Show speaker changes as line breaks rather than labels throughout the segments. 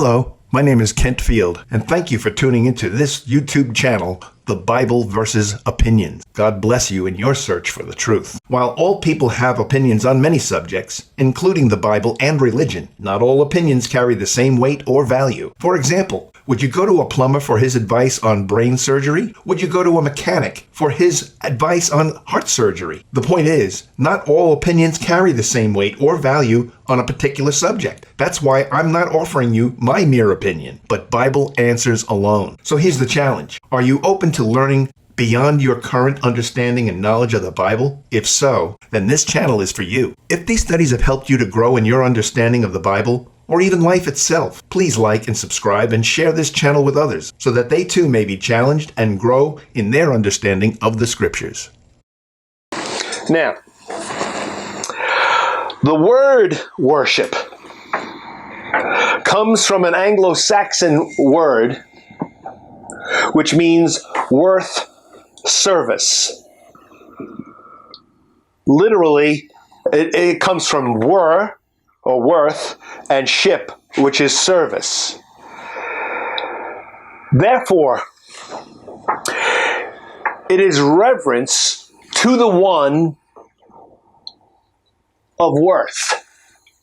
Hello, my name is Kent Field, and thank you for tuning into this YouTube channel, The Bible versus Opinions. God bless you in your search for the truth. While all people have opinions on many subjects, including the Bible and religion, not all opinions carry the same weight or value. For example, would you go to a plumber for his advice on brain surgery? Would you go to a mechanic for his advice on heart surgery? The point is, not all opinions carry the same weight or value on a particular subject. That's why I'm not offering you my mere opinion, but Bible answers alone. So here's the challenge. Are you open to learning beyond your current understanding and knowledge of the Bible? If so, then this channel is for you. If these studies have helped you to grow in your understanding of the Bible, or even life itself, please like and subscribe and share this channel with others so that they too may be challenged and grow in their understanding of the Scriptures.
Now, the word worship comes from an Anglo-Saxon word which means worth service. Literally, it comes from were, or worth, and ship, which is service. Therefore, it is reverence to the one of worth,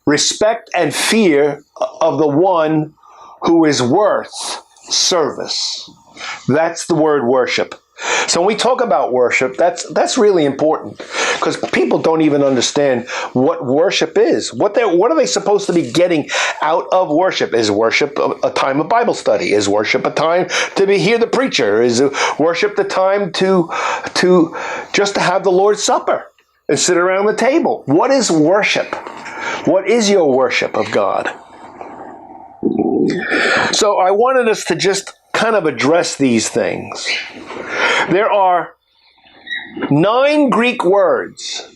respect and fear of the one who is worth service. That's the word worship. So when we talk about worship, that's really important, because people don't even understand what worship is. What are they supposed to be getting out of worship? Is worship a time of Bible study? Is worship a time to hear the preacher? Is worship the time to just to have the Lord's Supper and sit around the table? What is worship? What is your worship of God? So I wanted us to just kind of address these things. There are 9 Greek words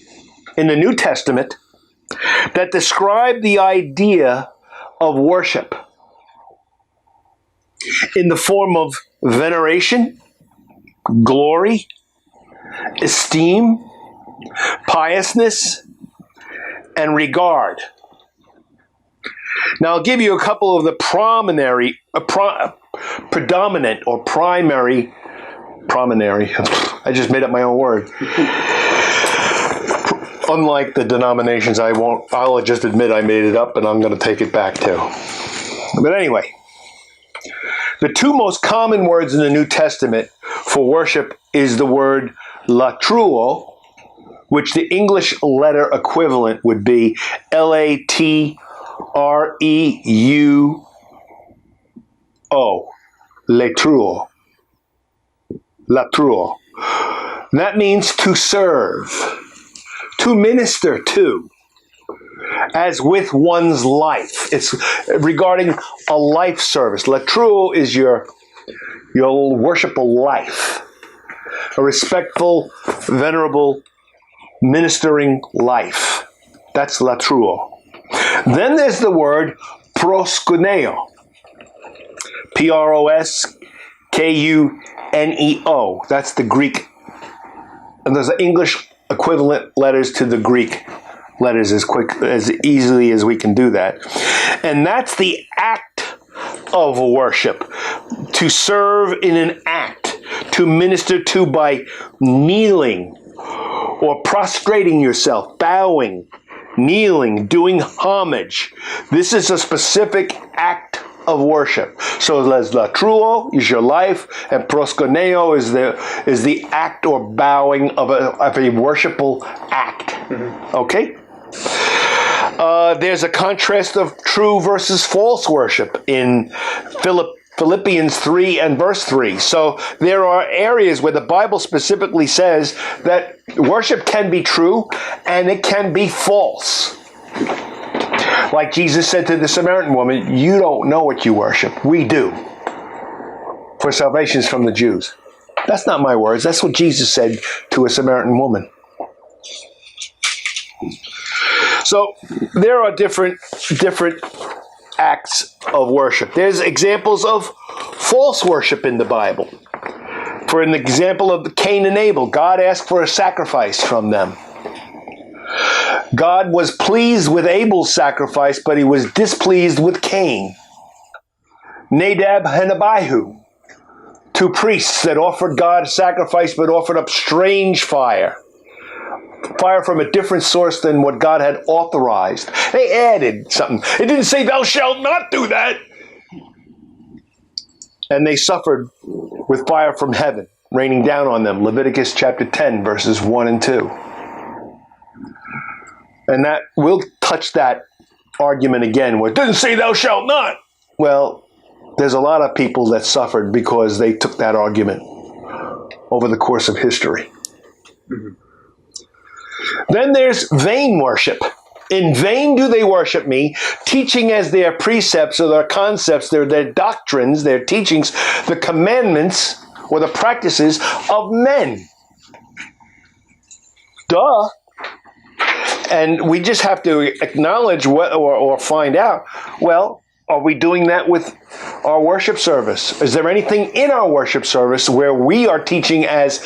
in the New Testament that describe the idea of worship in the form of veneration, glory, esteem, piousness, and regard. Now, I'll give you a couple of the predominant or primary. I just made up my own word. Unlike the denominations, I'll just admit I made it up, and I'm going to take it back too. But anyway, the 2 most common words in the New Testament for worship is the word latruo, which the English letter equivalent would be Latreuo, latruo. Latruo. That means to serve, to minister to, as with one's life. It's regarding a life service. Latruo is your worshipful life, a respectful, venerable, ministering life. That's latruo. Then there's the word proskuneo. Proskuneo. That's the Greek. And there's the English equivalent letters to the Greek letters as easily as we can do that. And that's the act of worship. To serve in an act. To minister to by kneeling or prostrating yourself, bowing, kneeling, doing homage. This is a specific act of worship. So latruo is your life, and proskuneo is the act or bowing of a worshipful act. Mm-hmm. Okay? There's a contrast of true versus false worship in Philippians 3 and verse 3. So there are areas where the Bible specifically says that worship can be true and it can be false. Like Jesus said to the Samaritan woman, you don't know what you worship. We do. For salvation is from the Jews. That's not my words. That's what Jesus said to a Samaritan woman. So there are different acts of worship. There's examples of false worship in the Bible. For an example of Cain and Abel, God asked for a sacrifice from them. God was pleased with Abel's sacrifice, but he was displeased with Cain. Nadab and Abihu, 2 priests that offered God a sacrifice but offered up strange fire. Fire from a different source than what God had authorized. They added something. It didn't say, thou shalt not do that. And they suffered with fire from heaven, raining down on them. Leviticus chapter 10, verses 1 and 2. And that we'll touch that argument again, where it doesn't say thou shalt not. Well, there's a lot of people that suffered because they took that argument over the course of history. Mm-hmm. Then there's vain worship. In vain do they worship me, teaching as their precepts or their concepts, their doctrines, their teachings, the commandments or the practices of men. Duh. And we just have to acknowledge or find out, well, are we doing that with our worship service? Is there anything in our worship service where we are teaching as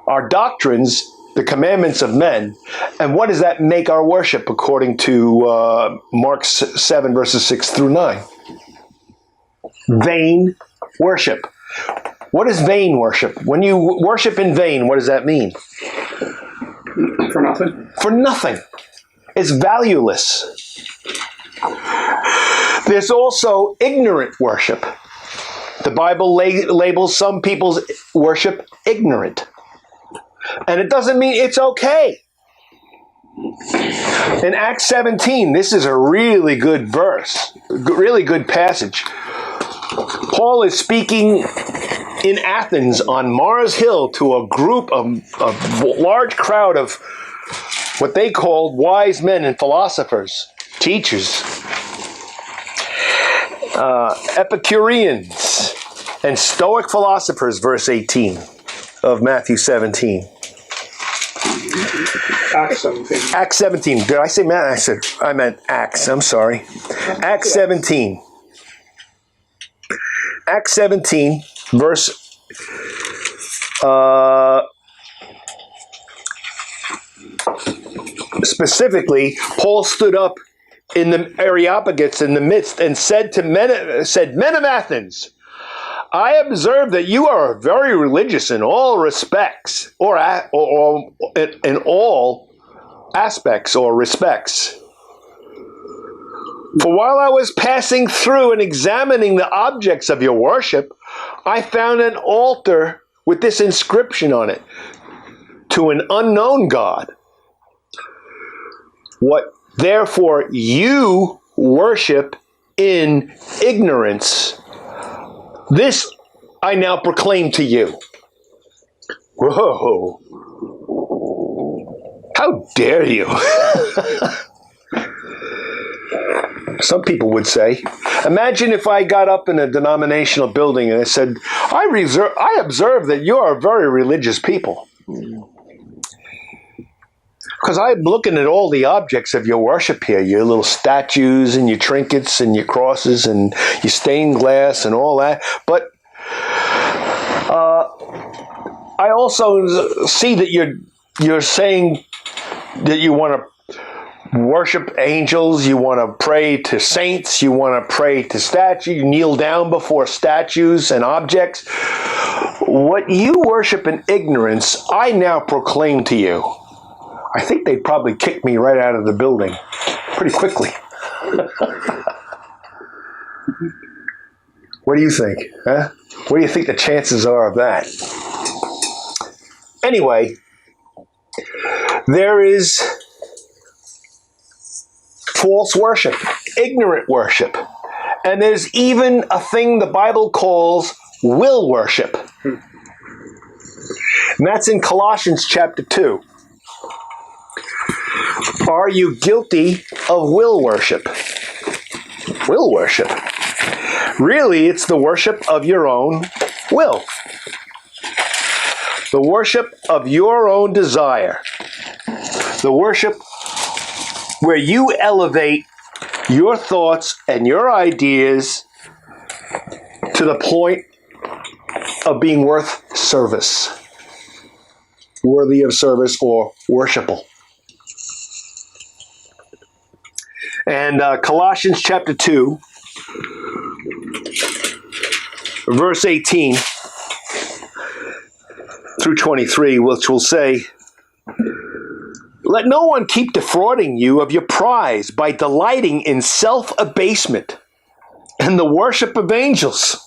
our doctrines the commandments of men? And what does that make our worship according to Mark 7, verses 6 through 9? Vain worship. What is vain worship? When you worship in vain, what does that mean?
For nothing.
For nothing. It's valueless. There's also ignorant worship. The Bible labels some people's worship ignorant. And it doesn't mean it's okay. In Acts 17, this is a really good verse, really good passage. Paul is speaking in Athens on Mars Hill to a group of large crowd of what they called wise men and philosophers, teachers, Epicureans, and Stoic philosophers, verse 18 of Matthew 17.
Acts 17.
Acts 17. Did I say Matt? I meant Acts. I'm sorry. Acts 17. Acts 17, verse specifically, Paul stood up in the Areopagus in the midst and said, Men of Athens, I observe that you are very religious in all respects, or in all aspects or respects. For while I was passing through and examining the objects of your worship, I found an altar with this inscription on it, to an unknown God. What therefore you worship in ignorance, this I now proclaim to you. Whoa. How dare you? Some people would say, imagine if I got up in a denominational building and I said, I observe that you are very religious people. Because I'm looking at all the objects of your worship here, your little statues and your trinkets and your crosses and your stained glass and all that. But I also see that you're saying that you want to worship angels, you want to pray to saints, you want to pray to statues, you kneel down before statues and objects. What you worship in ignorance, I now proclaim to you. I think they'd probably kick me right out of the building pretty quickly. What do you think? Huh? What do you think the chances are of that? Anyway, there is false worship, ignorant worship. And there's even a thing the Bible calls will worship. And that's in Colossians chapter 2. Are you guilty of will worship? Will worship. Really, it's the worship of your own will. The worship of your own desire. The worship where you elevate your thoughts and your ideas to the point of being worth service, worthy of service or worshipable. And Colossians chapter 2, verse 18 through 23, which will say, "Let no one keep defrauding you of your prize by delighting in self-abasement and the worship of angels,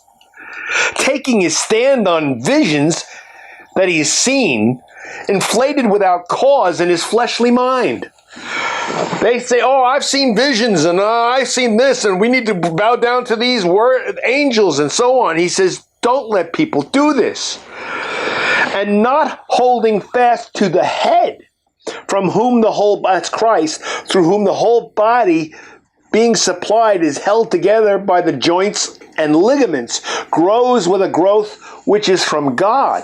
taking his stand on visions that he has seen, inflated without cause in his fleshly mind." They say, "Oh, I've seen visions, and I've seen this, and we need to bow down to these angels," and so on. He says, don't let people do this. "And not holding fast to the head, from whom the whole, that's Christ, through whom the whole body being supplied is held together by the joints and ligaments, grows with a growth which is from God.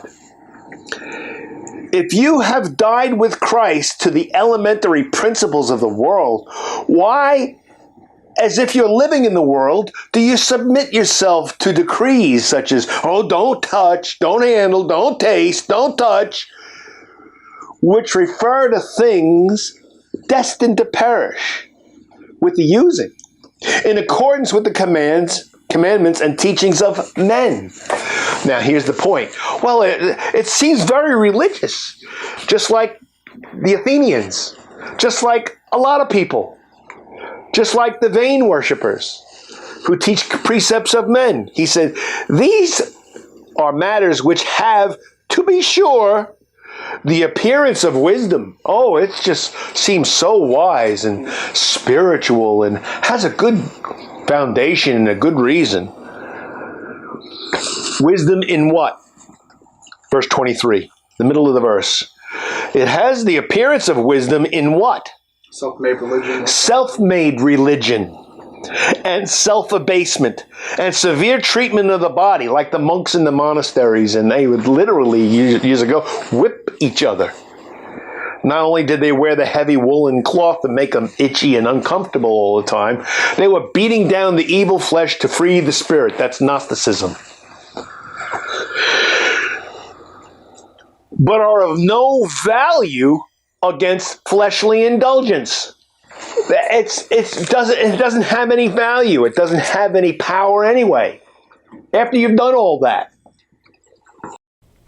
If you have died with Christ to the elementary principles of the world, why, as if you're living in the world, do you submit yourself to decrees such as, oh, don't touch, don't handle, don't taste, don't touch, which refer to things destined to perish with the using, in accordance with the commandments and teachings of men?" Now, here's the point. Well, it seems very religious, just like the Athenians, just like a lot of people, just like the vain worshippers who teach precepts of men. He said, these are matters which have, to be sure, the appearance of wisdom. Oh, it just seems so wise and spiritual and has a good foundation and a good reason. Wisdom in what? Verse 23, the middle of the verse. It has the appearance of wisdom in what?
Self-made religion.
Self-made religion and self-abasement and severe treatment of the body, like the monks in the monasteries, and they would literally, years ago, whip each other. Not only did they wear the heavy woolen cloth to make them itchy and uncomfortable all the time, they were beating down the evil flesh to free the spirit. That's Gnosticism. But are of no value against fleshly indulgence. It doesn't have any value. It doesn't have any power anyway. After you've done all that.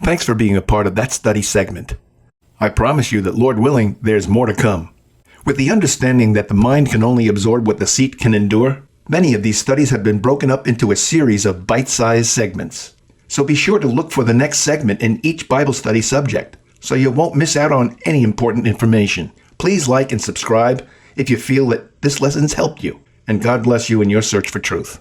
Thanks for being a part of that study segment. I promise you that, Lord willing, there's more to come. With the understanding that the mind can only absorb what the seat can endure, many of these studies have been broken up into a series of bite-sized segments. So be sure to look for the next segment in each Bible study subject, so you won't miss out on any important information. Please like and subscribe if you feel that this lesson's helped you, and God bless you in your search for truth.